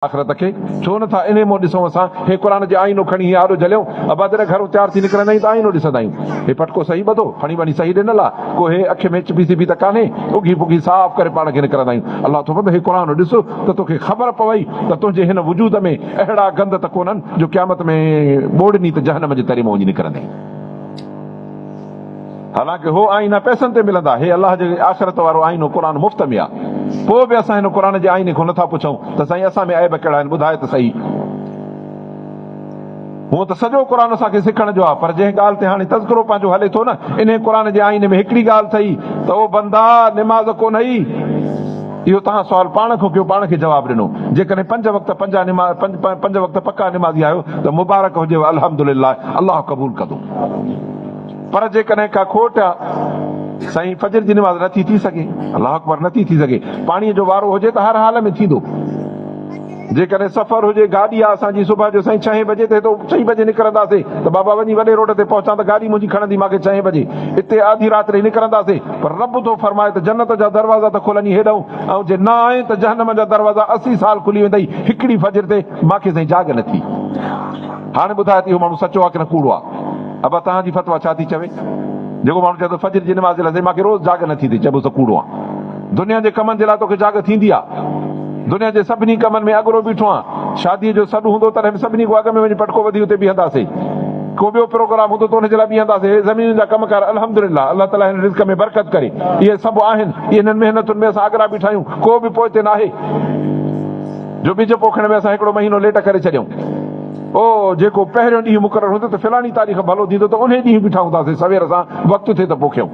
आखिरत के छो नथा इन मों ॾिसूं असां हे क़ुर जे आईनो खणी आॾो जलियूं अबादर घरों तयारु थी निकिरंदा आहियूं त आईनो ॾिसंदा आहियूं हे पटको सही ॿधो फणी वणी सही ॾिनल आहे को हे अखि में चिपी सिपी त कान्हे उगी पुगी साफ़ करे पाण खे निकिरंदा आहियूं। अलाह थो हे क़ुर ॾिस त तोखे ख़बर पवई त तुंहिंजे हिन वजूद में अहिड़ा गंद त कोन्हनि जो क़यामत में ॿोड़नी त जहन्नम जे तरे मां वञी निकिरंदे। हालांकि हो आईना पैसनि ते मिलंदा, हे अलाह जे आख़िरत वारो आईनो क़ुर मुफ़्त में आहे। पोइ बि असां हिन क़ुर जे आईने खां नथा पुछूं त साईं असां में ऐब कहिड़ा आहिनि, ॿुधाए त सही। हूअं त सॼो क़ुर असांखे सिखण जो आहे, पर जंहिं ॻाल्हि ते हाणे तज़किरो पंहिंजो हले थो न, इन क़ुर जे आईने में हिकिड़ी ॻाल्हि अथई त ओ बंदा निमाज़ कोन ई। इहो तव्हां सुवाल पाण खां कयो, पाण खे जवाबु ॾिनो। जेकॾहिं पंज वक़्त पका निमाज़ी आहियो त मुबारक हुजेव, अल्हम्दुलिल्लाह, अलाह क़बूल कंदो। पर जेकॾहिं का खोट आहे, साईं फजर जी निमाज़ नथी थी सघे, अल्लाह अकबर नथी थी सघे, पाणीअ जो वारो हुजे त हर हाल में थींदो। जेकॾहिं सफ़र हुजे, गाॾी आहे असांजी, सुबुह जो साईं 6 बजे ते 6 बजे निकिरंदासीं त बाबा वञी वॾे रोड ते पहुचां त गाॾी मुंहिंजी खणंदी मूंखे 6 बजे, हिते आधी राति रे निकिरंदासीं। पर रब थो फरमाए त जन्नत जा दरवाज़ा त खुलनि हेॾऊं, ऐं जे न आहे त जहन्नम जा दरवाज़ा 80 साल खुली वेंदई हिकिड़ी फजर ते, मूंखे साईं जाग न थी। हाणे ॿुधाए त इहो माण्हू सचो आहे की न कूड़ो आहे? अब तव्हांजी फतवा छा थी चवे? जेको माण्हू चए थो फजर जी निमाज़ लाइ मूंखे रोज़ जाग नथी थिए, चइबो त कूड़ो आहे। दुनिया जे कमनि जे लाइ तोखे जाग थींदी आहे, दुनिया जे सभिनी कमनि में अॻिरो बीठो आहे। शादीअ जो सॾु हूंदो तॾहिं सभिनी खां अॻ में वञी पटको वधी हुते बीहंदासीं। को ॿियो प्रोग्राम हूंदो त हुनजे लाइ बीहंदासीं। ज़मीन जा कमकार अल्हम्दुलिल्लाह, अल्लाह ताला हिन रिज़्क़ में बरकत करे, इहे सभु आहिनि। इन्हनि महिनतुनि में असां आगरा बीठा आहियूं, को बि पोइ ते न आहे जो ॿिज पोखण में असां हिकिड़ो महीनो लेट करे छॾियूं। ओ जेको पहिरियों ॾींहुं मुक़ररु हूंदो त फलाणी तारीख़ भलो थींदो त उन ॾींहुं बीठा हूंदासीं सवेर सां, वक़्तु थिए त पोखियूं।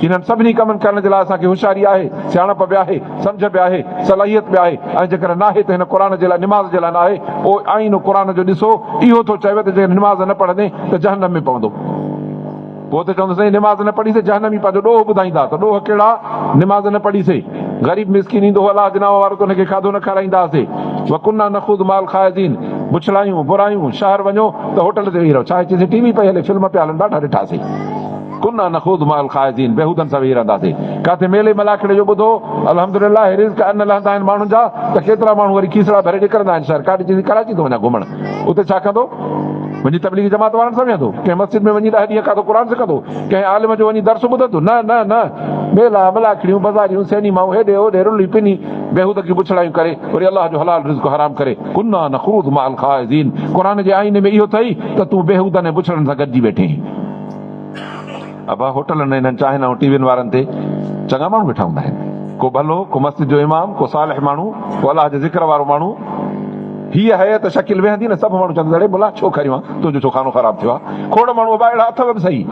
इन्हनि सभिनी कमनि करण जे लाइ असांखे होशियारी आहे, सियाणप बि आहे, सम्झ बि आहे, सलाहियत बि आहे। ऐं जेकर न आहे त हिन क़ुर जे लाइ, निमाज़ जे लाइ न आहे। पोइ आईनो क़ुर जो ॾिसो, इहो थो चवे त जेकर निमाज़ न पढ़ंदे त जहन्नम में पवंदो। पोइ त चवंदो साईं निमाज़ न पढ़ीसीं जहन्नमी पंहिंजो ॾोह ॿुधाईंदा, त ॾोह कहिड़ा? निमाज़ न पढ़ीसीं, ग़रीब मिस्किन ईंदो अलाह जनाव वारो त हुनखे खाधो न खाराईंदासीं। वकुन्ना नख़ूद माल खाइज़ीन, बुछलायूं बुरायूं, शहर वञो त होटल ते वेही रहो, छा चइजे टीवी पई हले, फिल्म पिया हलनि, ॾाढा ॾिठासीं। कुन्ना नख़ूद माल खाइज़ीन, बेहूदनि सां वेही रहंदासीं। काथे मेले मलाखड़े जो ॿुधो, अल्हम्दुलिल्लाह रिज़्क़ अन्न लहंदा आहिनि माण्हुनि जा, त केतिरा माण्हू वरी खीसड़ा भरे निकिरंदा आहिनि शहर। काॾे चइजे कराची थो वञा घुमण, उते छा कंदो? वञी तबलीगी जमात वारनि सां वेहंदो, कंहिं मस्जिद में वञी 10 ॾींहं काथो क़ुर सिखंदो, कंहिं आलिम जो वञी दर्स ॿुधंदो? न न न, मेला मलाखड़ियूं बाज़ारियूं सैनी माण्हू हेॾे होॾे रुली पिनी बेहूदगी बुछड़ायूं करे वरी अलाह जो हलाल रिज़्क़ हराम करे। कुन्ना नख़ूद माल खाइज़ीन, क़ुर जे आईने में इहो अथई त तूं बेहूदनि ऐं बुछड़नि सां गॾिजी वेठे। अब होटलनि हिननि चाइनि ऐं टीवीनि वारनि ते चङा माण्हू वेठा हूंदा आहिनि, को भलो, को मस्जिद जो इमाम, को सालिह माण्हू, को अलाह जे ज़िक्र वारो माण्हू। हीअ है त शकिल वेहंदी न, सभु माण्हू चवंदा अड़े भला छो खरियो आहे, तुंहिंजो छो खानो ख़राब थियो आहे। खोड़ माण्हू अहिड़ा अथव बि सही,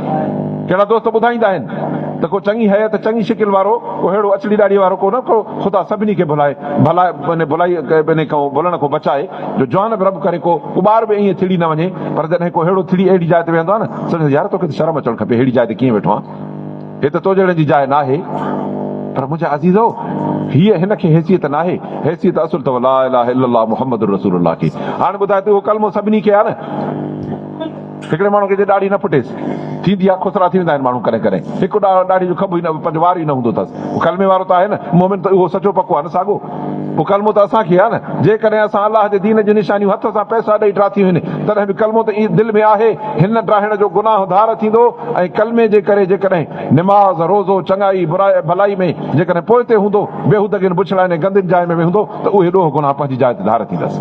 कहिड़ा दोस्त ॿुधाईंदा आहिनि त को चङी है त चङी शिकिल वारो, को अहिड़ो अचड़ी ॾाड़ी वारो कोन, को ख़ुदा सभिनी खे भुलाए, भुलाए भुलण खां बचाए, जो जवान बि रब करे, को ॿार बि ईअं थिड़ी न वञे। पर जॾहिं को अहिड़ो थिड़ी अहिड़ी जाइ ते वेहंदो आहे न, सम्झो यार तोखे त शर्म अचणु खपे, अहिड़ी जाइ ते कीअं वेठो आहे, हे त तो जहिड़े जी जाइ न आहे। पर मुंहिंजा अज़ीज़ो, हीअ हिन खे हैसियत न आहे, हैसियत असुल अथव ला इलाहा इल्लल्लाह मुहम्मदुर रसूलुल्लाह खे। हाणे ॿुधाए त उहो कलमो सभिनी खे आहे न। हिकिड़े माण्हू खे जे ॾाढ़ी न फुटेसि, थींदी आहे, खुसरा थी वेंदा आहिनि माण्हू कॾहिं कॾहिं, हिकु ॾाढ़ी जो खंभु ई न, पंज वार ई न हूंदो अथसि, उहो कलमे वारो त आहे न, मोमिन त उहो सचो पको आहे न साॻो। उहो कलमो त असांखे आहे न। जेकॾहिं असां अलाह जे दीन जी निशानियूं हथ सां पैसा ॾेई ड्राथियूं आहिनि, तॾहिं बि कलमो त ईअं दिलि में आहे। हिन ड्राहिण जो गुनाह धार थींदो, ऐं कलमे जे करे जेकॾहिं निमाज़ रोज़ो चङाई बुराई भलाई में जेकॾहिं पोइ ते हूंदो, बेहूदगियुनि बुछड़ाइनि गंदियुनि जाइ में वेहंदो, त उहे ॾोह गुनाह पंहिंजी जाइ ते धार थींदसि।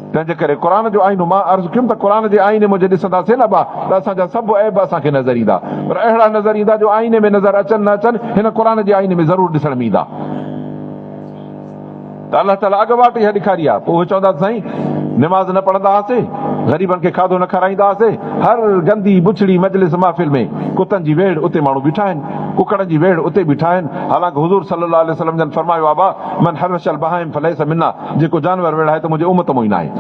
तंहिंजे करे क़ुर जो आईनो, मां अर्ज़ु कयुमि त क़ुर जे आईने मुंहिंजे ॾिसंदासीं न बा, त असांजा सभु ऐब असांखे नज़र ईंदा। पर अहिड़ा नज़र ईंदा जो आईने में नज़र अचनि न अचनि, हिन क़ुर जे आईने में ज़रूरु ॾिसण में ईंदा। त अलाह ताला अॻुवाट इहा ॾेखारी आहे। पोइ उहे चवंदा साईं निमाज़ न पढ़ंदा हुआसीं, ग़रीबनि खे खाधो न खाराईंदा हुआसीं, हर गंदी बुछड़ी मजलिस महफ़िल में कुतनि जी वेड़ उते माण्हू बीठा आहिनि, कुकड़नि जी वेड़ उते बीठा आहिनि। हालांकि हुज़ूर सल्लल्लाहु अलैहि वसल्लम जन फरमायो आहे, मन हरशल बहाइम फलैस मिन्ना, जेको जानवर वेड़ाए त मुंहिंजे उम्मत मां ई न आहे।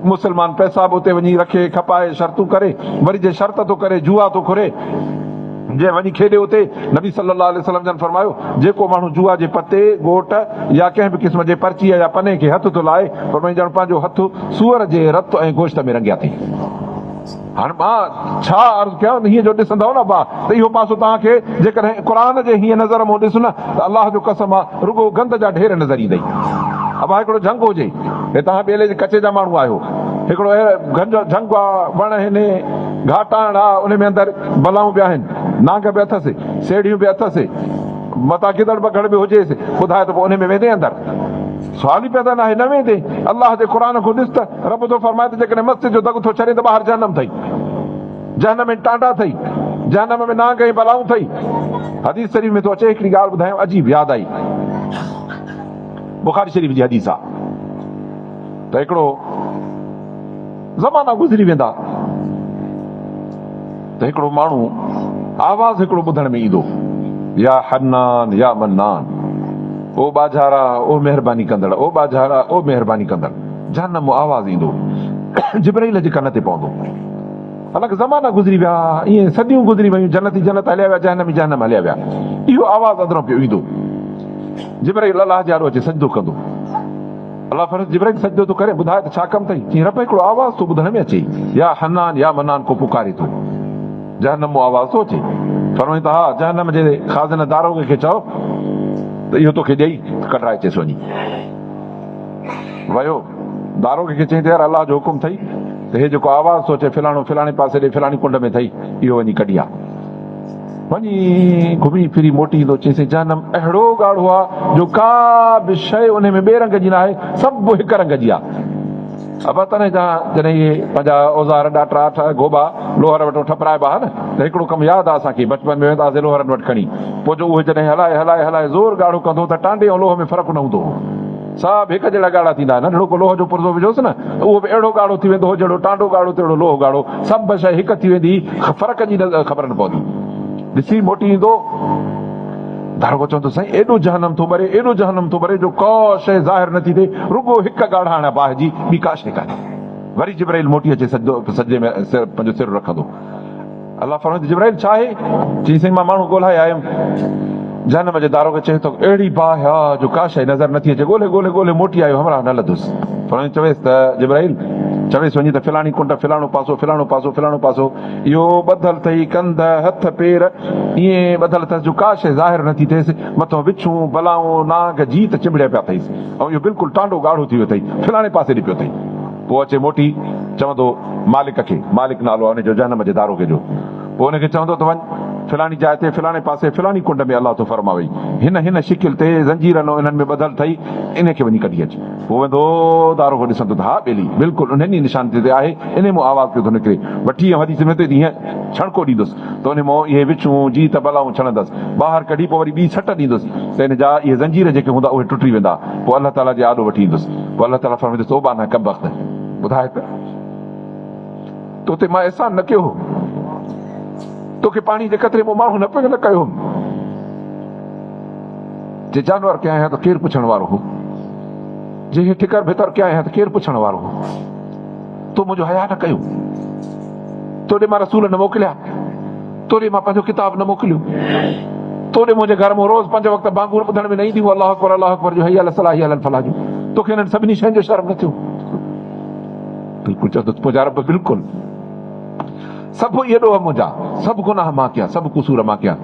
मुस्लमान पैसा बि उते वञी रखे खपाए शर्तूं करे, वरी जे शर्त थो करे जुआ थो खुरे, जे वञी खेॾे उते। नबी सल्लल्लाहु अलैहि वसल्लम जन फरमायो, जेको माण्हू जुआ जे पते गोट या कंहिं बि क़िस्म जे पर्चीअ या पने खे हथ थो लाए, फरमाईं ॼण पंहिंजो हथु सूअर जे रत ऐं गोश्त में रंगिया अथई। हाणे मां छा अर्ज़ु कयां, हीअं जो ॾिसंदव न बा, त इहो पासो तव्हांखे जेकॾहिं क़ुर जे हीअं नज़र मां ॾिस न, त अलाह जो कसम आहे रुगो गंद जा ढेर नज़र ईंदई। अब हिकिड़ो झंग हुजे, हे तव्हां ॿेले जे कचे जा माण्हू आहियो, हिकिड़ो झंग आहे, वण आहिनि, घाटाण आहे, उन में अंदरि बलाऊं बि आहिनि, नांग बि अथसि, सेड़ियूं बि अथसि, मथां गिदड़ बगड़ बि हुजेसि, ॿुधाए त पोइ उन में वेंदे अंदरि? सुवाल ई पैदा न आहे, न वेंदे। अलाह जे क़ुर को ॾिस त रब थो फरमाए त जेकॾहिं मस्जिद जो दग थो छॾे त ॿाहिरि जहनम अथई, जहनम में टांडा अथई, जहनम में नांग ऐं बलाऊं अथई। हदीस शरीफ़ में थो अचे, हिकिड़ी ॻाल्हि ॿुधायूं अजीब यादि आई, बुखारी शरीफ़ जी हदीस आहे त हिकिड़ो ज़माना गुज़री वेंदा त हिकिड़ो माण्हू आवाज़ हिकिड़ो ॿुधण में ईंदो, या हन्नान या मन्नान, ओ बाजारा ओ महिरबानी कंदड़, ओ बाजारा ओ महिरबानी कंदड़, जहन्नम आवाज़ ईंदो, जिब्राइल जे कन ते पवंदो। हालांकि ज़माना गुज़री विया, ईअं सदियूं गुज़री वियूं, जन्नती जन्नत हलिया विया, जहन्नमी जहन्नम हलिया विया, इहो आवाज़ अंदरों पियो ईंदो। जिब्राइल अलाह जे आॾो अचे सजदो कंदो, अलाह फरमाए जिब्राइल सजदो थो करे, ॿुधाए त छा कमु अथई? चई रब हिकिड़ो आवाज़ थो ॿुधण में अचे, या हन्नान या मन्नान को पुकारे थो, जहन्नम आवाज़ थो अचे। फरमाए त हा, जहन्नम जे खाज़न दारोगे खे चओ त इहो तोखे ॾेई कढाए अचेसि वञी। वियो दारोगे खे चई त यार अलाह जो हुकुम अथई त हे जेको आवाज़ थो अचे फिलाणो फिलाणे पासे ॾे फिलाणी कुंड में अथई, इहो वञी कढी आ। वञी घुमी फिरी मोटी ईंदो, चईसि जहन्नम अहिड़ो ॻाढ़ो आहे जो का बि शइ उन में ॿिए रंग जी न आहे, सभु हिकु रंग जी आहे। अब तॾहिं जॾहिं इहे पंहिंजा औज़ार ॾाठा गोबा लोहर वटि ठपराइबा हा न, त हिकिड़ो कमु यादि आहे असांखे, बचपन में वेंदासीं लोहरनि वटि खणी, पोइ जो उहे जॾहिं हलाए हलाए हलाए ज़ोर ॻाढ़ो कंदो त टांडे ऐं लोह में फ़र्क़ु न हूंदो हो, सभु हिकु जहिड़ा ॻाढ़ा थींदा। नंढड़ो को लोह जो पुर्ज़ो विझोसि न, उहो बि अहिड़ो ॻाढ़ो थी वेंदो हो, जहिड़ो टांडो ॻाढ़ो तहिड़ो लोह ॻाढ़ो, सभु शइ हिकु थी वेंदी, फ़र्क़ जी ख़बर न पवंदी। ॾिसी मोटी ईंदो, दारोगो चवंदो साईं एॾो जहनम थो ॿरे, एॾो जहनम थो ॿरे जो को शइ ज़ाहिर नथी थिए, रुॻो हिकु ॻाढ़ाण बाहि जी, ॿी का शइ कान्हे। वरी जिब्राइल मोटी अचे, सजे में पंहिंजो सिर रखंदो। अलाह फरमाए जिब्राइल छा आहे? चई साईं मां माण्हू ॻोल्हाए आयुमि, जहनम जे दारोगे चए थो अहिड़ी बाहि आहे जो का शइ नज़र नथी अचे, ॻोल्हे ॻोल्हे ॻोल्हे मोटी आयो, हमरा न लधुसि। फरमाए चवेसि त जिब्राइल चवेसि वञी त फिलाणी कुंड, फिलाणो पासो, फिलाणो पासो, फिलाणो पासो, इहो ॿधल अथई, कंध हथ पेर ईअं ॿधल अथसि जो का शइ ज़ाहिर नथी थिएसि, मथां विछूं बलाऊं नाग जीत चिंबड़िया पिया अथईसि, ऐं इहो बिल्कुलु टांडो ॻाढ़ो थी वियो अथई, फिलाणे पासे ॾे पियो अथई। पोइ अचे मोटी चवंदो मालिक खे, मालिक नालो आहे हुनजो जहनम जे दारोगे जो, पोइ हुनखे चवंदो त वञ फिलाणी जाइ ते फिलाणे पासे फिलाणी कुंड में अलाह तो फरमावई, हिन शिकिल ते ज़ंजीरनि इन्हनि में ॿधल अथई, इनखे वञी कढी अच। पोइ वेंदो दारोगो ॾिसंदो त हा ॿेली बिल्कुलु उन निशान ते आहे, इन मां आवाज़ पियो थो निकिरे, वठी हदीस में त हीअं छणको ॾींदुसि त उन मां इहे विछूं जीत बलाऊं छणंदसि, ॿाहिरि कढी पोइ वरी ॿी सट ॾींदुसि त इन जा इहे ज़ंजीर जेके हूंदा उहे टुटी वेंदा, पोइ अलाह ताला जे आॾो वठी ईंदुसि। पोइ अलाह ताला फरमाईंदुसि ओबा न कम वक़्तु, ॿुधाए त तोते मां अहसान न कयो, तोखे पाणी जे कतरे में माण्हू न कयो, जे जानवर कया आहियां त केरु पुछण वारो हो, जे ठिकर भितर कया आहियां त केरु पुछण वारो हो, तो मुंहिंजो हया न कयो, तोॾे मां रसूल न मोकिलिया, तोॾे मां पंहिंजो किताब न मोकिलियो, तोॾे मुंहिंजे घर में रोज़ 5 वक़्त बांगुर ॿुधण में न ईंदी हुआ, अल्लाह अकबर जो, हया अलाही अल फलाह जो, तोखे हिननि सभिनी शयुनि जो शर्म न थियो? बिल्कुलु चवंदुसि पोइ रब बिल्कुलु सभु इहे ॾोह मुंहिंजा, सभु गुनाह मां कया, सभु कुसूर मां कया।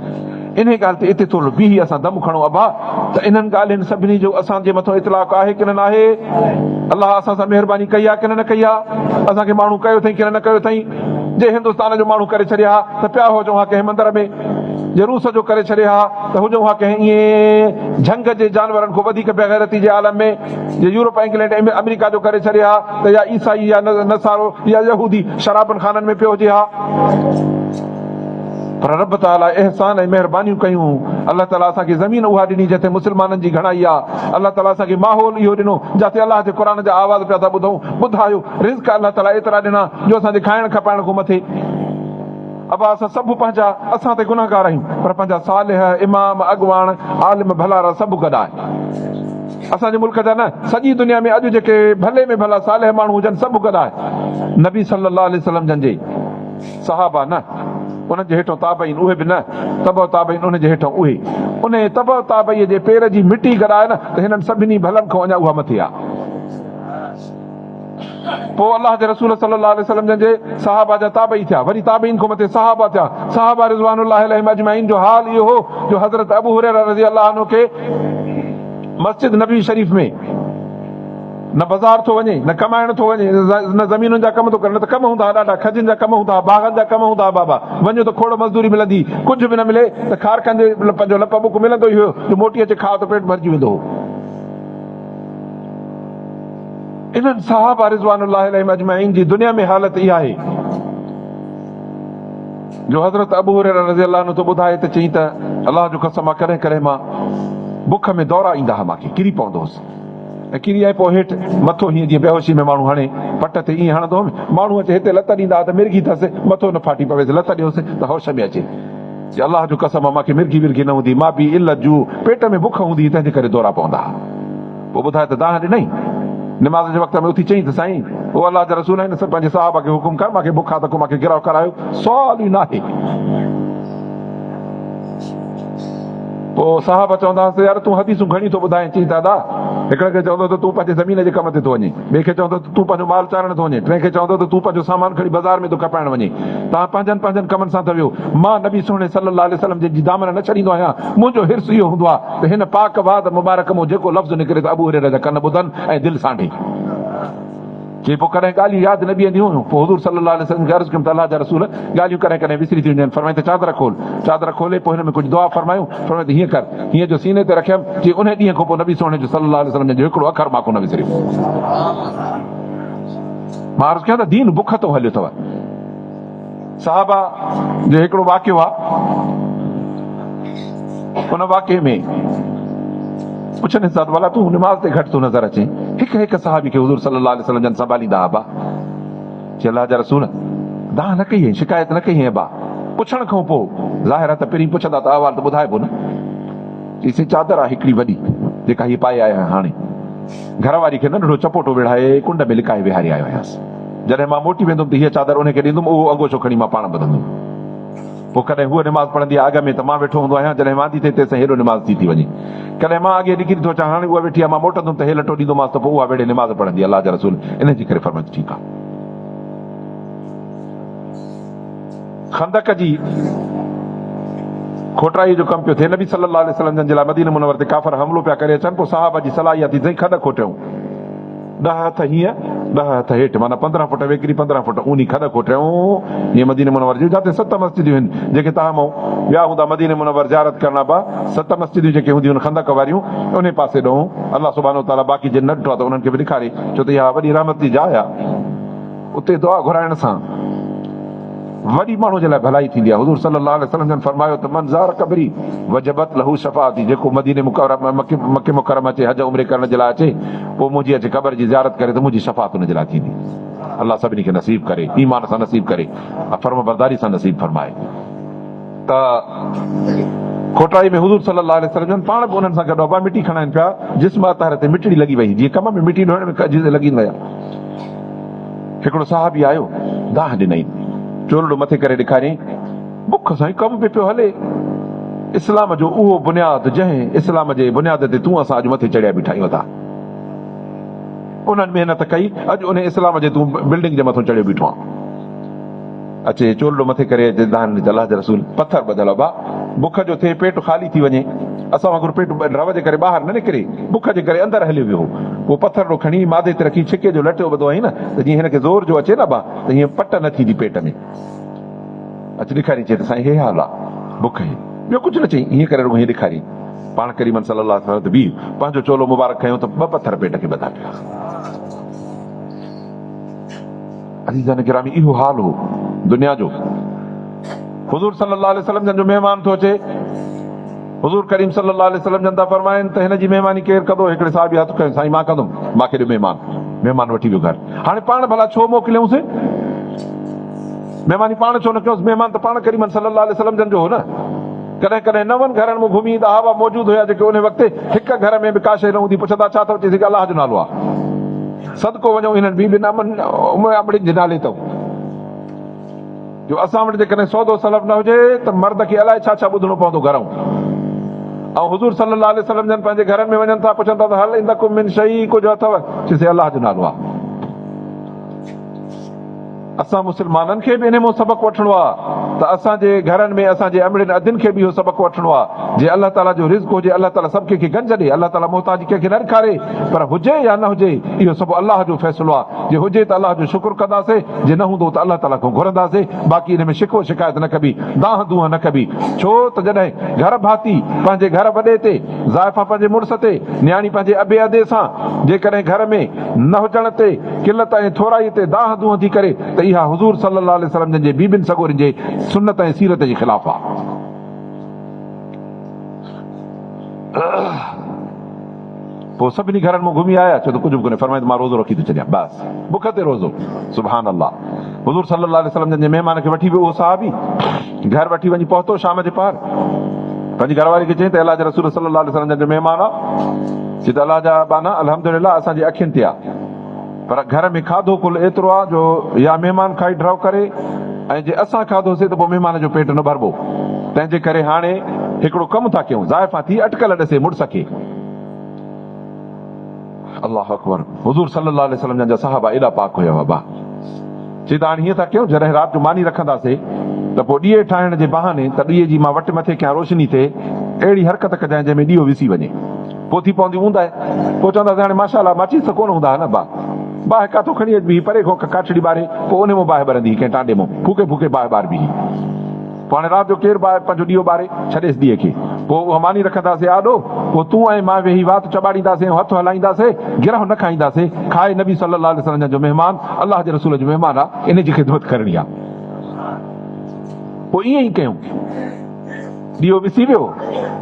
इन ॻाल्हि ते हिते थोरो बीही असां दम खणो अबा त इन्हनि ॻाल्हियुनि सभिनी जो असांजे मथां इतलाक़ आहे की न आहे? अलाह असां सां महिरबानी कई आहे की न कई आहे? असांखे माण्हू कयो अथई की न कयो अथई? जे हिंदुस्तान जो माण्हू करे छॾिया त पिया हुजूं हा कंहिं मंदर में, जे रूस जो करे छॾिया हा त हुजूं हा कंहिं ईअं झंग जे जानवरनि खां वधीक बेग़ैरती जे आलम में, जे यूरोप इंग्लैंड अमेरिका जो करे छॾिया हा त या ईसाई या नसारो या यहूदी शराबनि खाननि में पियो हुजे हा। पर रब ताला एहसान ऐं महिरबानियूं कयूं, अलाह ताला असांखे ज़मीन उहा ॾिनी जिते मुस्लमाननि जी घणाई आहे, अलाह ताला असांखे माहौल इहो ॾिनो जिते अलाह जे क़ुर जा आवाज़ पिया था ॿुधूं, ॿुधायो रिज़्क़ अलाह ताला एतिरा ॾिना जो असांजे खाइण खाइण खां मथे। अब असां सभु पंहिंजा असां ते गुनाहगार आहियूं, पर पंहिंजा सालिह इमाम अॻवान आलिम भलारा सभु गॾु आहे। असांजे मुल्क जा न, सॼी दुनिया में अॼु जेके भले में भला सालिह माण्हू हुजनि सभु गॾु आहे। नबी सल्लल्लाहु अलैहि वसल्लम जन जे सहाबा न, उनजे हेठो ताबईन उहे बि न, तबो ताबईन उनजे हेठो उहे, उन तबो ताबई जे पेर जी मिटी गॾाए न त हिननि सभिनी भलनि खां अञा उहा मथे आहे। पोइ अलाह जे रसूल सल्लल्लाहु अलैहि वसल्लम जन जे सहाबा जा ताबई थिया, वरी ताबईन खां मथे सहाबा थिया, सहाबा रिज़वानुल्लाहि अलैहिम अजमईन जो हाल इहो हो जो हज़रत अबू हुरैरा रज़ी अल्लाह अन्हु खे मस्जिद नबी शरीफ में न बाज़ार थो वञे, न कमाइण थो वञे, न ज़मीनुनि जा कम थो करे, न त कम हूंदा ॾाढा, खजनि जा कम हूंदा, बाग़नि जा कम हूंदा, बाबा वञो त खोड़ मज़दूरी मिलंदी, कुझु बि न मिले त खारकनि जे पंहिंजो लप बुक मिलंदो ई हुयो, जो मोटी अचे खाओ त पेट भरिजी वेंदो हो। इन्हनि सहाबा रिज़वानुल्लाहि अलैहिम अजमईन जी दुनिया में हालत इहा आहे जो हज़रत अबू हुरैरा रज़ियल्लाहु अन्हु तो ॿुधाए त चई त अलाह जो कसम आहे, कॾहिं कॾहिं मां बुख में दौरा ईंदा हुआ, मूंखे किरी पवंदो हुउसि, ऐं किरी आहे पोइ हेठि मथो हीअं जीअं बेहोशी में माण्हू हाणे पट ते ईअं हणंदो, माण्हू अचे हिते लत ॾींदा त मिर्गी अथसि, मथो न फाटी पवेसि, लत ॾियोसि त होश में अचे, अलाह जो कसम आहे मूंखे मिर्गी विर्गी न हूंदी, मां बि इल्लत जूं पेट में बुख हूंदी, तंहिंजे करे दौरा पवंदा। पोइ ॿुधाए त दाह ॾिनई, निमाज़ जे वक़्त में उथी चई त साईं उहो अलाह जा रसूल आहिनि, सभु पंहिंजे साहबा खे हुकुम कर, मूंखे बुख आहे त को मूंखे गिरह करायो, सुवाल ई न आहे। पोइ साहब चवंदा हुआसीं यार तूं हदीसूं घणी थो ॿुधाए, चई दादा हिकिड़े खे चवंदो त तूं पंहिंजे ज़मीन जे कम ते थो वञे, ॿिए खे चवंदो त तूं पंहिंजो माल चाढ़ण थो वञे, टे खे चवंदो त तूं पंहिंजो सामान खणी बाज़ार में थो कपाइण वञे, तव्हां पंहिंजनि पंहिंजनि कमनि सां था वियो, मां नबी सुहिणे सल्लल्लाहु अलैहि वसल्लम जी दामन न छॾींदो आहियां, मुंहिंजो हिर्स इहो हूंदो आहे त हिन पाक वाद मुबारक मां जेको लफ़्ज़ निकिरे त अबू हुरैरा जा कन ॿुधनि ऐं दिलि सांढे, जे पोइ कॾहिं ॻाल्हियूं यादि न बीहंदियूं हुयूं। पोइ हुज़ूर सल्लल्लाहु अलैहि वसल्लम खे अर्ज़ु कयमि त अलाह जा रसूल ॻाल्हियूं कॾहिं कॾहिं विसरी थी वञनि, फरमाईं त चादर खोल, चादर खोले पोइ हिन में कुझु दुआ फरमायूं, फरमाईं त हीअं कर, हीअं जो सीने ते रखियमि जी उन ॾींहं खां पोइ नबी सुहिणे जो सल्लल्लाहु अलैहि वसल्लम जो हिकिड़ो अखर मां कोन विसरियो। मां अर्ज़ु कयां त दीन बुख तो हलियो अथव। साहबा जो हिकिड़ो वाक़ियो आहे, उन वाक़े में पुछनि साथ वाला तूं निमाज़ ते घटि थो नज़र अचे, हिकु हिकु सहाबी खे हुज़ूर सल्लल्लाहु अलैहि वसल्लम जन संभालींदा हुआ, चई अलाह जा रसूल दाह न कई, शिकायत न कई, बा पुछण खां पोइ ज़ाहिर आहे त पहिरीं पुछंदा त अहवाल त ॿुधाइबो न, चईसीं चादर आहे हिकिड़ी वॾी जेका हीअ पाए आया हाणे, घरवारी खे नंढड़ो चपोटो विढ़ाए कुंड में लिकाए विहारे आयो आहियां, जॾहिं मां मोटी वेंदुमि त हीअ चादर उनखे ॾींदुमि, उहो अंगोछो खणी मां पाण ॿधंदुमि। पोइ कॾहिं हूअ निमाज़ पढ़ंदी आहे अॻ में त मां वेठो हूंदो आहियां, जॾहिं वांदी थिए तेसिताईं हेॾो निमाज़ थी वञे, कॾहिं मां अॻे निकिरी थो अचां, हाणे उहा वेठी आहे, मां मोटंदुमि त हे लटो ॾींदोमांसि त पोइ उहा वेड़े निमाज़ पढ़ंदी, अलाह जा रसूल इन जे करे फरमाइश ठीकु आहे। खंदक जी खोटराई जो कमु पियो थिए, नबी सल्लल्लाहु अलैहि वसल्लम जे लाइ मदीने मुनव्वर ते काफ़र हमलो पिया करे अचनि, पोइ सहाबा जी सलाहियत थी खॾ खोटियूं, 10 हथ हीअं 10 हथ हेठि, माना 15 फुट वेकिरी 15 फुट ऊनी खॾ खोटियूं, हीअं मदीने मुनव्वर जी जिते 7 मस्जिदियूं आहिनि जेके तव्हां मां विया हूंदा मदीने मुनव्वर ज़ियारत करणा बा, 7 मस्जिदियूं जेके हूंदियूं आहिनि खंदक वारियूं, उन पासे ॾों अलाह सुब्हानो ताला बाक़ी जिन न ॾिठो आहे त उन्हनि खे बि ॾेखारे, छो त इहा वॾी रहमत जी जाइ आहे, उते दुआ घुराइण सां वॾी माण्हू जे लाइ भलाई थींदी आहे। हुज़ूर सल्लल्लाहु अलैहि वसल्लम जन फरमायो त मन ज़ार कबरी वजबत लहू शफ़ाअती, जेको मदीने मके मुकरम अचे हज उमरे करण जे लाइ अचे, पोइ मुंहिंजी अचे क़बर जी ज़ियारत करे त मुंहिंजी शफ़ाअत हुन जे लाइ थींदी। अलाह सभिनी खे नसीब करे, ईमान सां नसीब करे, फर्म बरदारी सां नसीब फरमाए। त खोटाई में हुज़ूर सल्लल्लाहु अलैहि वसल्लम पाण बि उन्हनि सां गॾु अबा मिटी खणाइनि पिया, जिस्म अतार ते मिटड़ी लॻी वई, जीअं कम में मिटी ढोइण में लॻी विया। हिकिड़ो साहबी आयो, दाह ॾिनई, चोलड़ो मथे करे ॾेखारियईं, बुख सां ई कमु पियो हले, इस्लाम जो उहो बुनियाद जंहिं इस्लाम जे बुनियाद ते तूं असां अॼु मथे चढ़िया बीठा आहियूं था, उन्हनि महिनत कई, अॼु उन इस्लाम जे तूं बिल्डिंग जे मथां चढ़ियो बीठो आहे। अचे चोलड़ो मथे करे अलाह जा रसूल पथर ॿधल बा, बुख जो थिए पेट ख़ाली थी वञे, असां वांगुरु पेट रव जे करे ॿाहिरि न निकिरे, बुख जे करे अंदरि हलियो वियो, उहो पथर खणी मादे ते रखी छिके जो लटियो ॿधो आई न, त जीअं हिनखे ज़ोर जो अचे न बा त हीअं पट न थींदी पेट में, अच ॾेखारी, चए त साईं हे हाल आहे बुख जी, ॿियो कुझु न चई, हीअं करे हीअं ॾेखारी, पाण करीमन सल्लल्लाहु अलैहि वसल्लम बि पंहिंजो चोलो मुबारक खयों त 2 पथर पेट खे ॿधा पिया। अज़ीज़ान किरामी इहो हाल हो दुनिया जो। हुज़ूर सल्लल्लाहु अलैहि वसल्लम जो महिमान थो अचे, हुज़ूर करीम सल्लल्लाहु अलैहि वसल्लम जन था फरमाइनि त हिन जी महिमानी केरु कंदो, हिकिड़े साहिबी हथ खयों, साईं मां कंदुमि, मूंखे ॾियो महिमान वठी वियो घर। हाणे पाण भला छो मोकिलियूंसि, महिमानी पाण छो न कयोसि, महिमान त पाण करीम सल्लल्लाहु अलैहि वसल्लम जन जो हो न। कॾहिं कॾहिं 9 घरनि में घुमी ईंदा हुआ, मौजूदु हुया जेके उन वक़्तु हिकु घर में बि का शइ न हूंदी, पुछंदा छा अथव, चईंदी अलाह जो नालो आहे, सदको वञो हिननि ॿी अमड़ियुनि जे नाले अथव, जो असां वटि जेकॾहिं सौदो सलफ न हुजे त मर्द खे अलाए छा छा ॿुधणो पवंदो घरऊं। ऐं हुज़ूर सल्लल्लाहु अलैहि वसल्लम जन पंहिंजे घरनि में वञनि था, पुछनि था त हल इंदकुम मिन शई, कुझु अथव, चइसे अलाह जो नालो आहे। असां मुस्लमाननि खे बि इन मां सबक़ु वठिणो आहे त असांजे घरनि में असांजे अमड़ियुनि अदियुनि खे बि इहो सबक़ु वठिणो आहे जे अलाह ताला जो रिज़्क़ हुजे अलाह ताला सभु कंहिंखे गंज ॾे अलाह ताला मोहताज कंहिंखे न ॾेखारे पर हुजे या न हुजे इहो सभु अलाह जो फ़ैसिलो आहे जे हुजे त अलाह जो शुक्र कंदासीं जे न हूंदो त अलाह ताला खां घुरंदासीं बाक़ी हिन में शिकवो शिकायत न कबी दाह दूह न कबी छो त जॾहिं घर भाती पंहिंजे घर वॾे ते ज़ाइफ़ा पंहिंजे मुड़ुस ते न्याणी पंहिंजे अबे अदे सां जेकॾहिं घर में न हुजण ते किलत ऐं थोराई ते दाह दूह थी करे त इहा हुज़ूर सल्लल्लाहु अलैहि वसल्लम जे बीबिन सगोरिन जे सुन्नत ऐं सीरत जे ख़िलाफ़ आहे पोइ सभिनी घरनि मां घुमी आया छो त कुझु बि कोन्हे फरमाईंदो मां रोज़ो रखी थो छॾियां बसि बुख ते रोज़ो सुभान अल्लाह हुज़ूर सल्लल्लाहु अलैहि वसल्लम जे महिमान खे वठी वियो उहो साहबी घर वठी वञी पहुतो शाम जे पार पंहिंजी घरवारी खे चई त अलाह जे रसूल सल्लल्लाहु अलैहि वसल्लम जो महिमान आहे चई त अलाह जा बाना अल्हम्दुलिल्लाह असांजी अखियुनि ते आहे पर घर में खाधो कुल एतिरो आहे जो या महिमान खाई ड्रव करे ऐं जे असां खाधोसीं त पोइ महिमान जो पेट न भरबो तंहिंजे करे हाणे हिकिड़ो कमु था कयूं ज़ाइफ़ा थी अटकल ॾिसे मुड़ुस खे अल्लाह अकबर हुज़ूर सल्लल्लाहु अलैहि वसल्लम जा साहबा एॾा पाक हुया बाबा चई त हाणे हीअं था कयूं जॾहिं राति जो मानी रखंदासीं त पोइ ॾीए ठाहिण जे बहाने त ॾीए जी मां वटि मथे कयां रोशनी थिए अहिड़ी हरकत कजांइ जंहिंमें ॾीओ विसी वञे पोइ थी पवंदी हूंदा पोइ चवंदासीं हाणे माशाअल्लाह माचीस त कोन हूंदा न बाहि काथो खणी अचबी परे खां काठड़ी ॿारे पोइ उन मां बाहि ॿरंदी कंहिं टांडे मां फूके फूके बाहि ॿारबी पोइ हाणे राति जो केरु बाहि पंहिंजो ॾीओ ॿारे छॾेसि ॾीए खे पोइ उहा मानी रखंदासीं आॾो पोइ तूं ऐं मां वेही वात चॿाड़ींदासीं हथु हलाईंदासीं गिरह न खाईंदासीं खाए नबी सल्लल्लाहु अलैहि वसल्लम जो महिमान अलाह जे रसूल जो महिमान आहे इन जी ख़िदमत करणी आहे पोइ ईअं ई कयूं ॾीओ विसी वियो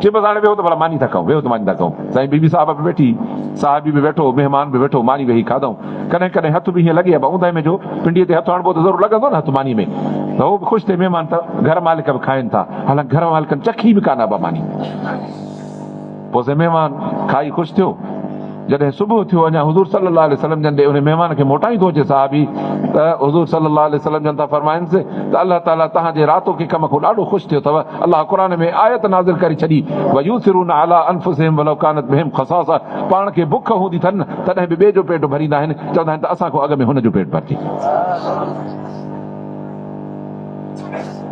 चए बसि हाणे वेहो त भला मानी था कयूं वेहो त मानी था कयूं साईं बीबी साहिब बि वेठी साहिबी बि वेठो महिमान बि वेठो मानी वेही खाधऊं कॾहिं कॾहिं हथ बि हीअं लॻे ऊंदहि में जो पिंडीअ ते हथु हणिबो त ज़रूरु लॻंदो न हथु मानी में त उहो बि ख़ुशि थिए महिमान त घर मालिक बि खाइनि था हालांकि घर मालिकनि चखी बि कान आहे मानी पोइ से महिमान खाई ख़ुशि थियो जॾहिं सुबुह थियो अञा हुज़ूर सल्लल्लाहु अलैहि वसल्लम जन ॾे उन महिमान खे मोटाई थो अचे साहबी त हुज़ूर सल्लल्लाहु अलैहि वसल्लम जन था फरमाइनि त अल्लाह ताला तव्हांजे रातो के कम खां ॾाढो ख़ुशि थियो अथव अल्लाह क़ुर में आयत नाज़िल करे छॾी वयूसिरून अला अनफुसिहिम वलौ कानत बिहिम खसासा पाण खे बुख हूंदी अथनि तॾहिं बि ॿिए जो पेट भरींदा आहिनि चवंदा आहिनि त असां खां अॻु में हुन जो पेट भरिजे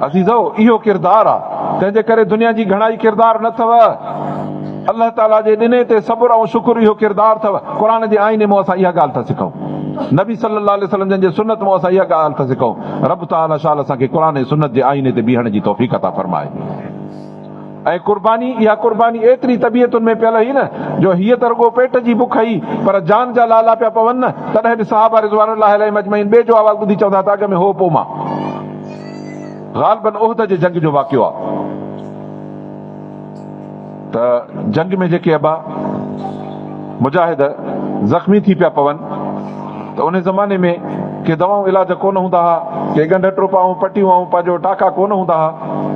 अज़ीज़ो इहो किरदारु आहे तंहिंजे करे दुनिया जी घणाई किरदार न अथव अल्लाह ताला जे ॾिने ते सब्र ऐं शुक्र इहो किरदारु अथव क़ुर जे आईने मां असां इहा ॻाल्हि था सिखूं नबी सल्लल्लाहु अलैहि वसल्लम जे सुन्नत मां असां इहा ॻाल्हि था सिखूं रब ताला शाल असांखे क़ुर ऐं सुन्नत जे आईने ते बीहण जी तौफ़ीक़ अता फरमाए ऐं कुर्बानी इहा कुर्बानी एतिरी तबियतुनि में पियल हुई न जो हीअ त रुॻो पेट जी बुख हुई पर जान जा लाला पिया पवनि न तॾहिं बि सहाबा रिज़वानुल्लाहि अलैहिम अजमईन ॿिए जो आवाज़ ॿुधी चवंदा त अॻ में हो पोइ मां ग़ालिबन उहद जे जंग जो वाक़ियो आहे त जंग में जेके अबा मुजाहिद ज़ख़्मी थी पिया पवनि त उन ज़माने में के दवाऊं इलाज कोन हूंदा हुआ के गंढ टोपा ऐं पटियूं ऐं पंहिंजो टाका कोन हूंदा हुआ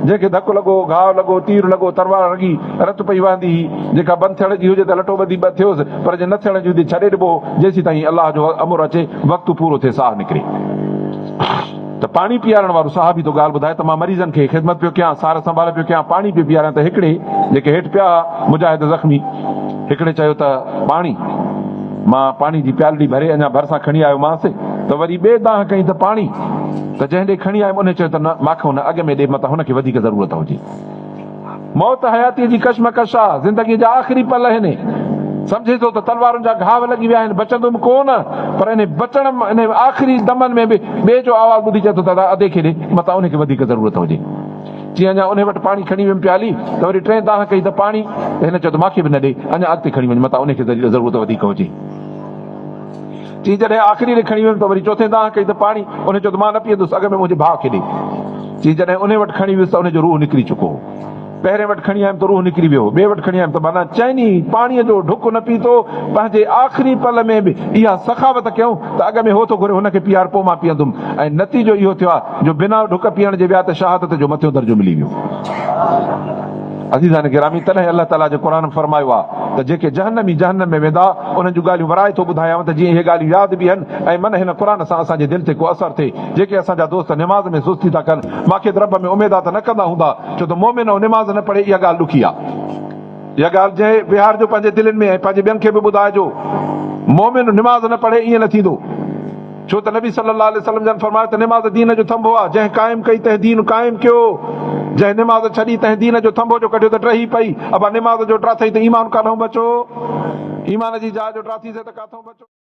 जंहिंखे धकु लॻो घाव लॻो तीर लॻो तलवार लॻी रत पई वहंदी हुई जेका बंदि थियण जी हुजे त लटो ॿधी थियोसि पर जे न थियण जी हुजे छॾे ॾिबो जेसीं ताईं अलाह जो अमुर अचे वक़्तु पूरो थिए साह निकिरे त पाणी पीआरण वारो साहबी तो ॻाल्हि ॿुधाए त मां मरीज़नि खे ख़िदमत पियो कयां सार संभाल पियो कयां पाणी पियो पीआरां त हिकिड़े जेके हेठि पिया मुजाहिद ज़ख़्मी हिकिड़े चयो त पाणी मां पाणी जी प्याली भरे अञा भरिसां खणी आयोमांसि त वरी ॿिए दाह कई त पाणी त जंहिं ॾे खणी आयुमि उन चयो त न मूंखे हुन अॻ में ॾे मतां हुनखे वधीक ज़रूरत हुजे मौत हयातीअ जी कशमकश आहे ज़िंदगीअ जा आख़िरी पल आहिनि सम्झे थो त तलवारुनि जा घाव लॻी विया आहिनि बचंदुमि कोन पर इन बचण इन आख़िरी दमनि में बि ॿिए जो आवाज़ ॿुधी चए थो दादा अधे खे ॾे मतां उनखे वधीक ज़रूरत हुजे जीअं अञा उन वटि पाणी खणी वियुमि प्याली त वरी टे दाह कई त पाणी त हिन चयो त मूंखे बि न ॾे अञा अॻिते खणी वञ मतां उनखे ज़रूरत वधीक हुजे चई जॾहिं आख़िरी ॾे खणी वियुमि त वरी चोथे दाह कई त पाणी उन चयो त मां न पीअंदुसि अॻ में मुंहिंजे भाउ खे ॾे चई जॾहिं उन वटि खणी वियुसि त उनजो रूह निकिरी चुको पहिरें वटि खणी आयुमि त रूह निकिरी वियो ॿिए वटि खणी आयुमि त माना चइनी पाणीअ जो ढुक न पीतो पंहिंजे आख़िरी पल में बि इहा सखावत कयूं त अॻ में हो थो घुरे हुनखे पीआर पोइ मां पीअंदुमि ऐं नतीजो इहो थियो आहे जो बिना ढुक पीअण जे विया त शहादत जो मथियों दर्जो मिली वियो अज़ीज़ान गिरामी तॾहिं अल्लाह ताला जो क़ुर फरमायो आहे त जेके जहन्नम में वेंदा उन्हनि जूं ॻाल्हियूं वराए थो ॿुधायांव त जीअं इहे ॻाल्हियूं यादि बि आहिनि ऐं मन हिन क़ुर सां असांजे दिलि ते को असरु थिए जेके असांजा दोस्त निमाज़ में सुस्ती था कनि मूंखे त रब में उमेद आहे त न कंदा हूंदा छो त मोमिन ऐं निमाज़ न पढ़े इहा ॻाल्हि ॾुखी आहे इहा ॻाल्हि जंहिं बिहार जो पंहिंजे दिलनि में ऐं पंहिंजे ॿियनि खे बि ॿुधाइजो मोमिन निमाज़ न पढ़े ईअं न थींदो छो त नबी सल्लल्लाहु अलैहि वसल्लम जन फरमायो त निमाज़ दीन जो थंभो आहे, जंहिं क़ाइम कई तंहिं दीन क़ाइम कयो, जंहिं निमाज़ छॾी तंहिं दीन जो थंभो जो कढियो त टही पई। अबा निमाज़ जो टा थई त ईमान काथऊं बचो, ईमान जी जाइ जो टा थी त काथऊं बचो।